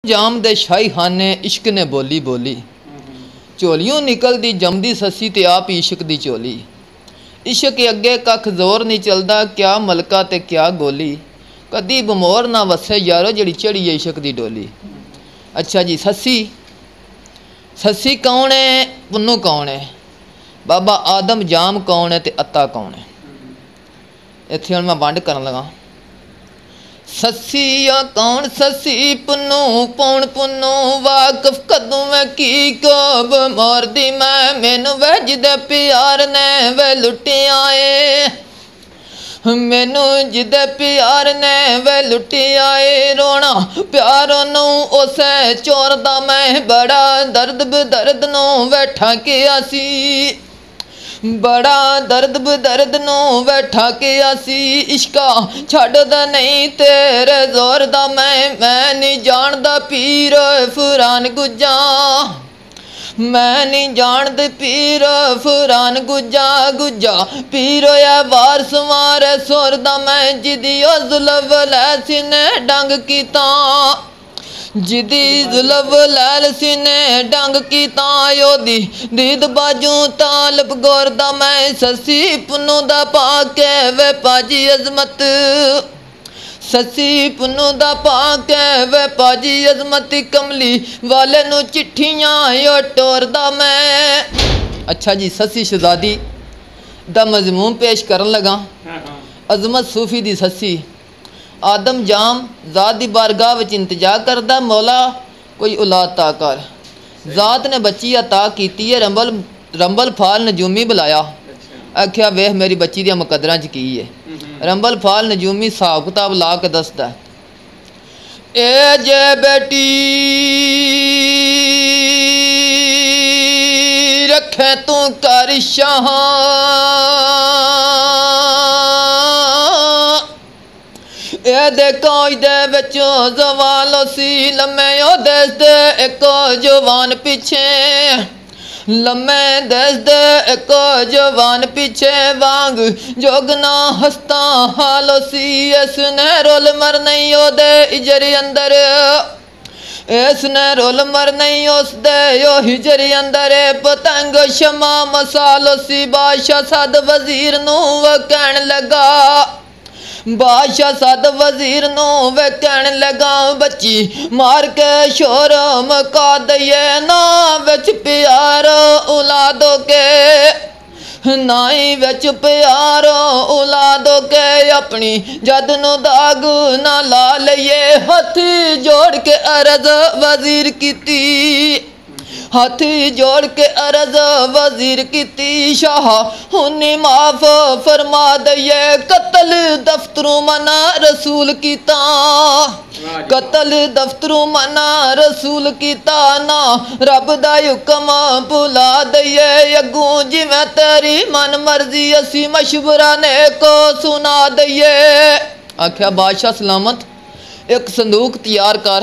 जाम दे शाही खाने इश्क ने बोली बोली, झोलियों निकलदी जमदी ससी ते आप इश्क दी झोली। इश्क अगे कख जोर नहीं चलदा, क्या मलका ते क्या गोली। कदी बमोर ना वसे यारो जड़ी चढ़ी है इश्क दी डोली। अच्छा जी, ससी ससी कौन है, पुन्नू कौन है, बाबा आदम जाम कौन है ते अत्ता कौन है। इत्थे हुण मैं वंड करन लगा। ससी या कौन ससी, पुन्नू पौन पुन्नू, वाकफ कदू मैं की कब मोर दी मैं, मैनू वह जिदे प्यार ने वह लुटिया है, मैनू जिदे प्यार ने वह लुटिया है। रोना प्यार नू उसे चोर दा मैं, बड़ा दर्द बदर्द नू बैठा के आसी, बड़ा दर्द बदर्द नू बैठा के आसी। इश्का छड्डदा नहीं तेरे जोर दा मैं नहीं जानदा पीर फुरान गुज्जा, मैं नहीं जानद पीर फुरान गुज्जा। गुज्जा पीर होया वार सवार सोर दा मैं, जिदी जुल्फ लैसी ने डंग कीता, जिदी जुल्फ लैल सीने डंग की तायोदी दीद बाजू तालब गौर दा मैं। ससी पुन्नू दा पाके वे पाजी अजमत, ससी पुन्नू दा पाके वे पाजी अजमत, कमली वाले नू चिट्ठियां यो टोरदा मैं। अच्छा जी, ससी शहजादी दा मजमून पेश करन लगा। अजमत सूफी दी ससी आदम जाम ज़ात दी बारगाह विच इंतजार करदा, मौला कोई औलाद ता कर। ज़ात ने बच्ची अता कीती है, रंबल रंबल फाल नजूमी बुलाया, आख्या वेख मेरी बच्ची दियां मुकदरां च की है। रंबल फाल नजूमी हिसाब किताब ला के दसदा, ए जे बेटी रखे तू कर शाह, दे कायदे विच जवालो सी, लम्मे ओ देश दे एक जवान पीछे, लम्मे देश दे एक जवान पीछे, वांग जोगना हस्ता हालो सी। इसने रोल मर नहीं ओ दे इजरी अंदर, इसने रोल मर नहीं उस दे यो हिजरी अंदर, पतंग शमा मसालो सी। बादशाह सद वजीर नू वो कहन लगा, बादशाह सद वजीर नू वे कहन लगा, बच्ची मार के शोर मका दइए ना विच प्यार औलादों के, नाई विच प्यार औलादों के, अपनी जद नू दाग ना ला लइए। हथ जोड़ के अरज वजीर कीती, हाथ जोड़ के अरज वजीर कीती, शाह हुनी माफ फरमा दइए। कतल दफ्तरों मना रसूल कीता, कतल दफ्तरों मना रसूल कीता, ना रब दा हुक्म भुला दइए। अगू जिवें तेरी मन मर्जी असी मशवरा ने को सुना दइए। आख्या बादशाह सलामत एक संदूक तैयार कर,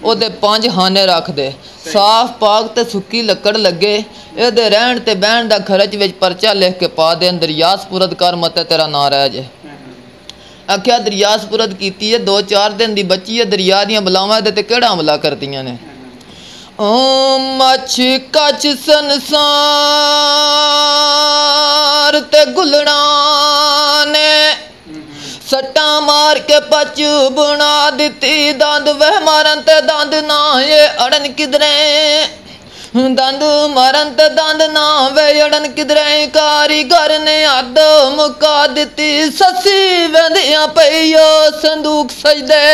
ओदे 5 खाने रख दे, साफ पाक ते सुक्की लकड़ लगे, एदे रहन ते बहन दा खर्च विच परचा लिख के पा दे, दरिया सपुरद कर मते तेरा ना रह जे। आख्या दरिया सपुरद कीती है, 2-4 दिन दी बच्ची है, दरिया दियां बलावां दे ते केड़ा हमला करदियां ने। ओ मछ कच संसार ते गुलड़ा ने, सट्टा मार के पच बुना दिती, दंद वह मारन ते दंद ना ये अड़न किधरे, दंद मारन ते दंद ना वे अड़न किधरे, कारीगर ने हद मुका दिती। ससी वेंदियां पईयो संदूक सजदे,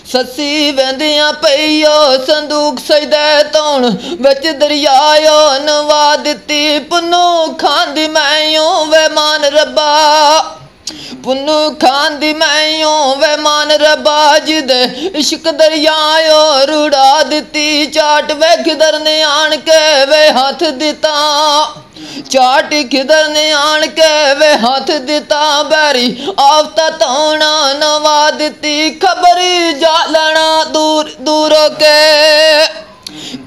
ससी वेंदियां पईयो संदूक सजदे, तौण विच दरियायो नवा दिती। पुन्नू खांदी मैंयो वे मान रब्बा, पुन्नू खान दी मैंयो वे मान रब्बा, जिदे इश्क दरियायो रुड़ा दिती। चाट वे खिदर ने आन के वे हाथ दिता, चाट खिदर ने आन के वे हाथ दिता, बैरी आवता तौना नवा दिती। खबरी जालना दूर दूरों के,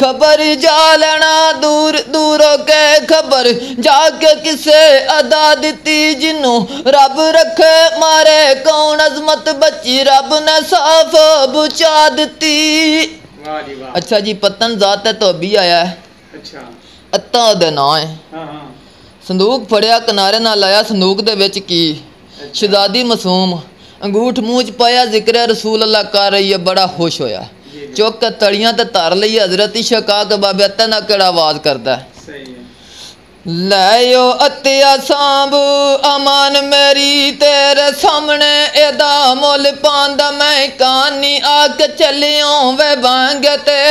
खबर जा लेना दूर दूरों के खबर जाके किसे अदा दिती जिन्हों रब रखे मारे कौन अजमत बची रब ने साफ बुचा दिती। अच्छा जी पतन जात है तो अभी आया है। अच्छा अत्ता ओदा नाम है। संदूक फड़िया किनारे ना लाया संदूक दे विच की शहजादी मासूम अंगूठ मूँह च पाया जिक्र रसूल अल्लाह कर रही है बड़ा खुश होया चुक के तड़ियां ते धर लई हजरत इशक आके बाबे अत्ते ना केड़ा आवाज करदा लैयो अत्तिया सांभ अमान मेरी तेरे सामने एदा मुल पांदा मैं कहानी आके चलियों वे बांग ते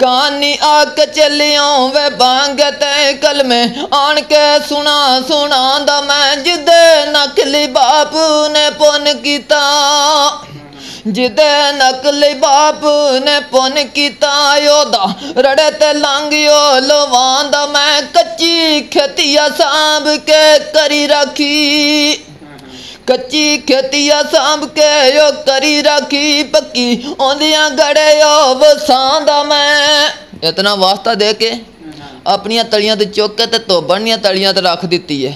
कहानी आके चलियों वे बांग ते कल में आन के सुना दा मैं जिदे नकली बाप ने पुन कीता जिदे नकली बाप ने पुन कीता योदा रड़े ते लांगियो लवांदा मैं कच्ची खेतिया सांभ के करी रखी कच्ची खेतिया सांभ के यो करी रखी पक्की ओंदियां गड़े यो वसांदा मैं इतना वास्ता दे के अपनिया तलियां ते चुक के ते धोबन दियां तलियां ते रख दिती है।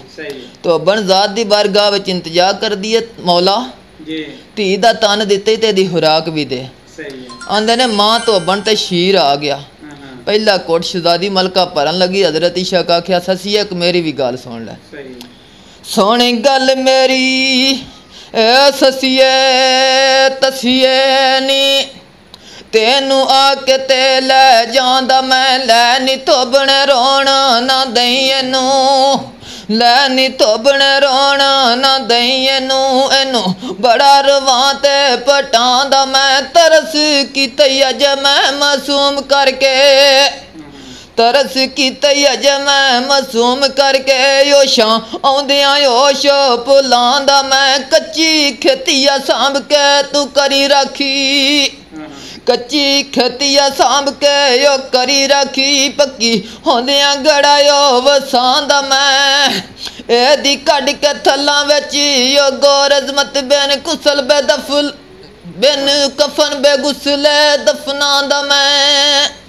धोबन जात दी बारगाह विच इंतजार कर दी है मौला धी दा तन दिते ते दी खुराक भी दे आंदे ने मां धोबन ते शीर आ गया पहला कोट शहजादी मलका भरन लगी हजरत इशक आख्या ससी एक मेरी भी गल सुन ले सोनी गल मेरी ए ससिए तसिए नी तेनू आके ते ले जांदा मैं लै नी धोबने रोना ना दई एनू लै नी धोबने रोना ना दई एनू बड़ा रवां ते पटांदा मैं तरस कीते अज मैं मासूम करके तरस कीते अज मैं मासूम करके योशां आउंदियां योश भुलांदा मैं कच्ची खेतिया सांभ के तू करी रखी कच्ची खेतिया सांभ के यो करी रखी पक्की होंदियां गड़ा यो वसांदा मैं एदी कड़ के थल्लां विच यो गोर अजमत बिन कुसल बेदफल बिन कफन बेगुसले दफनांदा मैं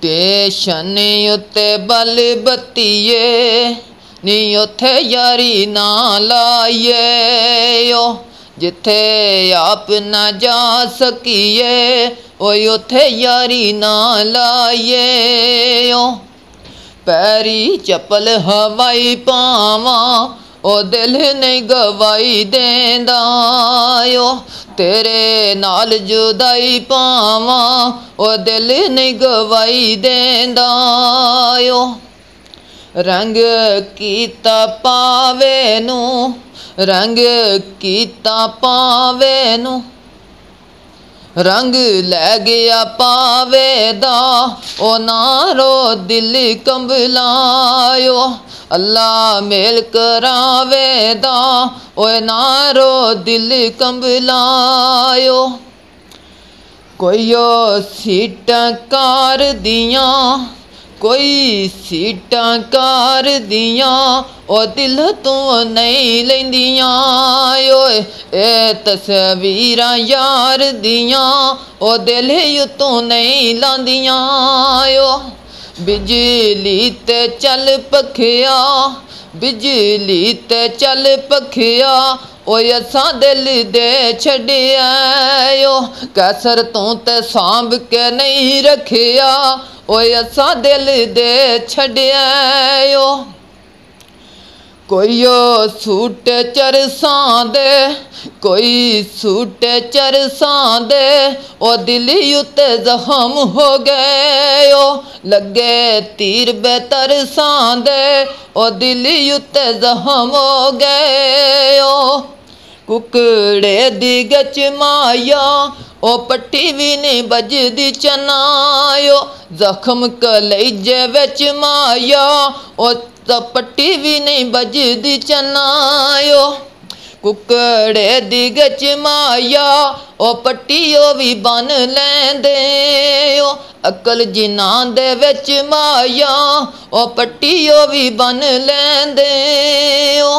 स्टेशन उत्ते बल बत्तीए नी उथे यारी ना लाइए ओ जिथे आप ना जा सकीए ओ उथे यारी ना लाइए ओ पैरी चप्पल हवाई पावा ओ दिल नहीं गवाई देंदा ओ तेरे नाल जुदाई पावा ओ दिल नहीं गवाई देंदा ओ रंग कीता पावे नू रंग कीता पावे नू रंग लै गया पावे दा ओ नारो दिल कंबलायो अल्लाह मेल करावे दा ओ नारो दिल कंबलायो कोई सीटां कार दियां कोई सीटां कार दियां ओ दिल तू नहीं लैंदियां ओए ए तस्वीरां यार दियां ओ दिल तू नहीं लांदियां ओ बिजली ते चल पखिया बिजली ते चल पखिया ओ असां दिल दे छड़िया ओ कैसर तू ते सांभ के नहीं रखिया ओ असां दिल दे छड़िया ओ कोई सूट चरसां दे कोई सूट चरसां दे ओ दिल उत्ते जख्म हो गए ओ लगे तीर बेतरसां दे ओ दिल उत्ते जख्म हो गए ओ कुकड़े दी गच माया ओ पट्टी भी नहीं बजदी चनायो जख्म कलेजे विच माया ओ पट्टी भी नहीं बजदी चनायो कुकड़े दी गच माया ओ पट्टी ओ भी बन लैंदे ओ अकल जिन्हां दे विच माया ओ पट्टी ओ भी बन लैंदे ओ